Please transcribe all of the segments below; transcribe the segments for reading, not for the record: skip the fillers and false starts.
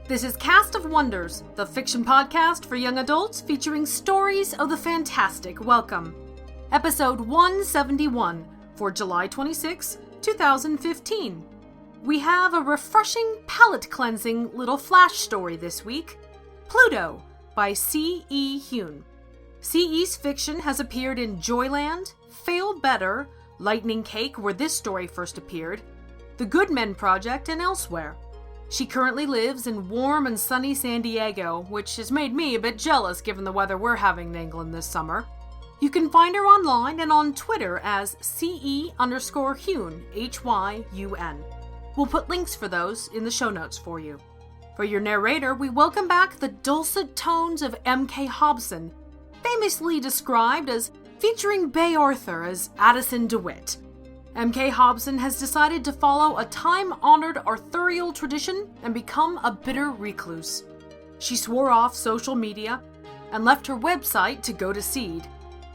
This is Cast of Wonders, the fiction podcast for young adults featuring stories of the fantastic. Welcome. Episode 171 for July 26, 2015. We have a refreshing, palate-cleansing little flash story this week. Pluto by C.E. Hune. C.E.'s fiction has appeared in Joyland, Fail Better, Lightning Cake, where this story first appeared, The Good Men Project, and elsewhere. She currently lives in warm and sunny San Diego, which has made me a bit jealous given the weather we're having in England this summer. You can find her online and on Twitter as CE_Hune, H-Y-U-N. We'll put links for those in the show notes for you. For your narrator, we welcome back the dulcet tones of M.K. Hobson, famously described as featuring Bay Arthur as Addison DeWitt. M.K. Hobson has decided to follow a time-honored Arthurial tradition and become a bitter recluse. She swore off social media and left her website to go to seed.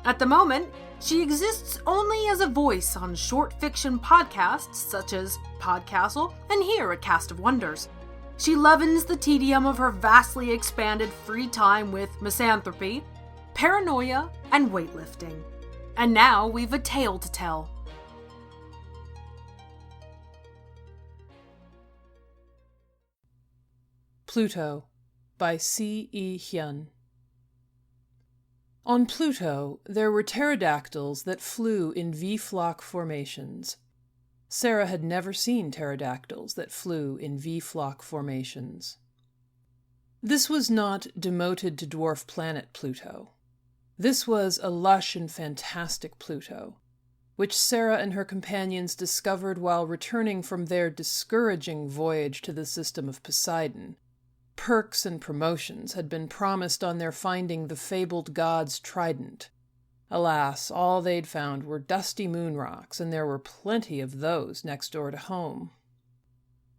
At the moment, she exists only as a voice on short fiction podcasts such as Podcastle and here at Cast of Wonders. She leavens the tedium of her vastly expanded free time with misanthropy, paranoia, and weightlifting. And now we've a tale to tell. Pluto by C.E. Hune. On Pluto, there were pterodactyls that flew in V-flock formations. Sarah had never seen pterodactyls that flew in V-flock formations. This was not demoted to dwarf planet Pluto. This was a lush and fantastic Pluto, which Sarah and her companions discovered while returning from their discouraging voyage to the system of Poseidon. Perks and promotions had been promised on their finding the fabled god's trident. Alas, all they'd found were dusty moon rocks, and there were plenty of those next door to home.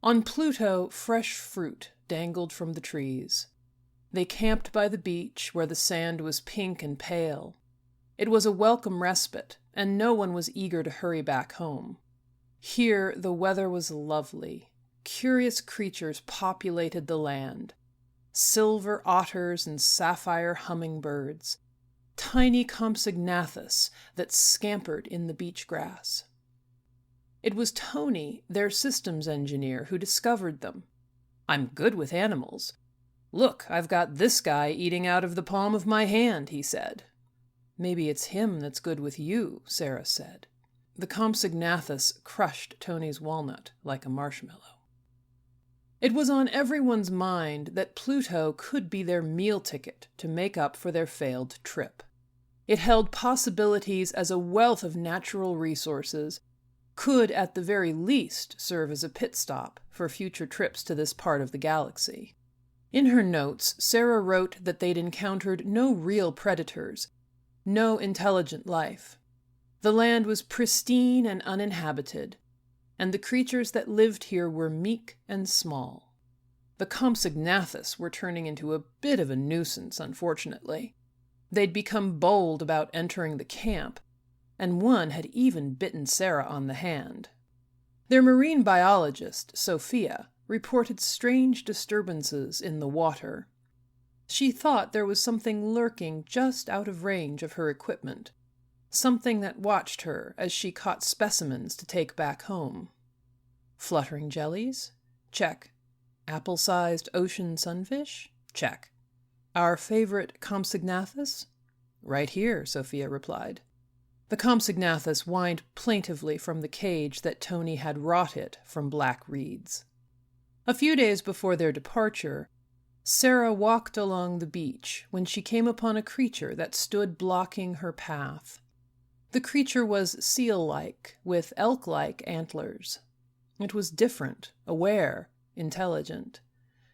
On Pluto, fresh fruit dangled from the trees. They camped by the beach, where the sand was pink and pale. It was a welcome respite, and no one was eager to hurry back home. Here the weather was lovely. Curious creatures populated the land. Silver otters and sapphire hummingbirds. Tiny Compsognathus that scampered in the beach grass. It was Tony, their systems engineer, who discovered them. "I'm good with animals. Look, I've got this guy eating out of the palm of my hand," he said. "Maybe it's him that's good with you," Sarah said. The Compsognathus crushed Tony's walnut like a marshmallow. It was on everyone's mind that Pluto could be their meal ticket to make up for their failed trip. It held possibilities as a wealth of natural resources, could at the very least serve as a pit stop for future trips to this part of the galaxy. In her notes, Sarah wrote that they'd encountered no real predators, no intelligent life. The land was pristine and uninhabited, and the creatures that lived here were meek and small. The Compsognathus were turning into a bit of a nuisance, unfortunately. They'd become bold about entering the camp, and one had even bitten Sarah on the hand. Their marine biologist, Sophia, reported strange disturbances in the water. She thought there was something lurking just out of range of her equipment, something that watched her as she caught specimens to take back home. Fluttering jellies? Check. Apple-sized ocean sunfish? Check. Our favorite Compsognathus? Right here, Sophia replied. The Compsognathus whined plaintively from the cage that Tony had wrought it from black reeds. A few days before their departure, Sarah walked along the beach when she came upon a creature that stood blocking her path. The creature was seal-like, with elk-like antlers. It was different, aware, intelligent.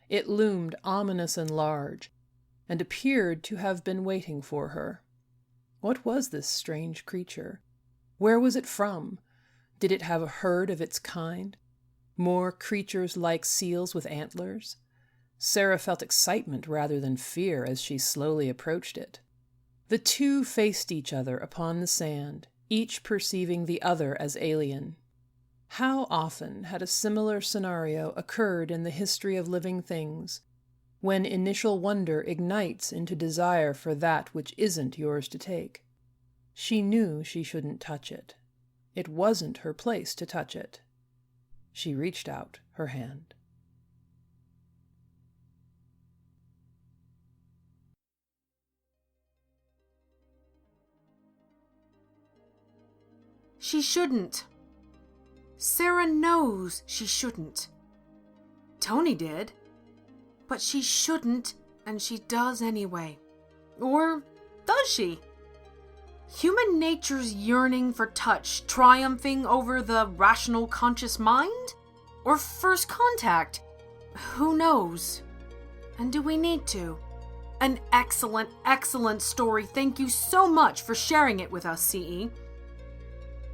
It loomed ominous and large, and appeared to have been waiting for her. What was this strange creature? Where was it from? Did it have a herd of its kind? More creatures like seals with antlers? Sarah felt excitement rather than fear as she slowly approached it. The two faced each other upon the sand, each perceiving the other as alien. How often had a similar scenario occurred in the history of living things, when initial wonder ignites into desire for that which isn't yours to take. She knew she shouldn't touch it. It wasn't her place to touch it. She reached out her hand. She shouldn't. Sarah knows she shouldn't. Tony did. But she shouldn't, and she does anyway. Or does she? Human nature's yearning for touch triumphing over the rational conscious mind? Or first contact? Who knows? And do we need to? An excellent, excellent story. Thank you so much for sharing it with us, CE.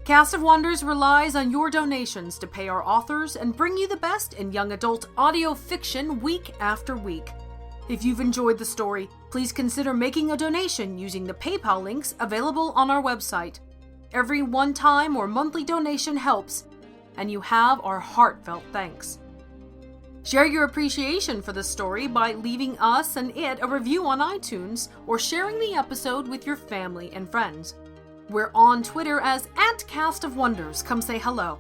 Cast of Wonders relies on your donations to pay our authors and bring you the best in young adult audio fiction week after week. If you've enjoyed the story, please consider making a donation using the PayPal links available on our website. Every one-time or monthly donation helps, and you have our heartfelt thanks. Share your appreciation for the story by leaving us and it a review on iTunes or sharing the episode with your family and friends. We're on Twitter as @CastOfWonders. Come say hello.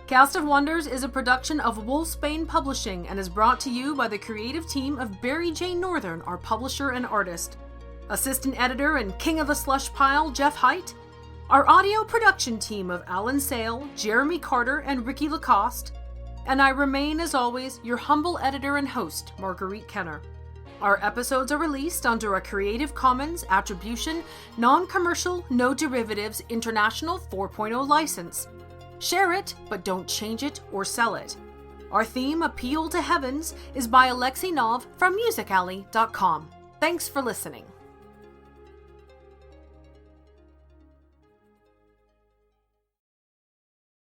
Cast of Wonders is a production of Wolfsbane Publishing and is brought to you by the creative team of Barry J. Northern, our publisher and artist. Assistant editor and king of the slush pile, Jeff Height. Our audio production team of Alan Sale, Jeremy Carter, and Ricky Lacoste. And I remain, as always, your humble editor and host, Marguerite Kenner. Our episodes are released under a Creative Commons Attribution, Non-Commercial, No Derivatives International 4.0 license. Share it, but don't change it or sell it. Our theme, Appeal to Heavens, is by Alexei Nov from musicalley.com. Thanks for listening.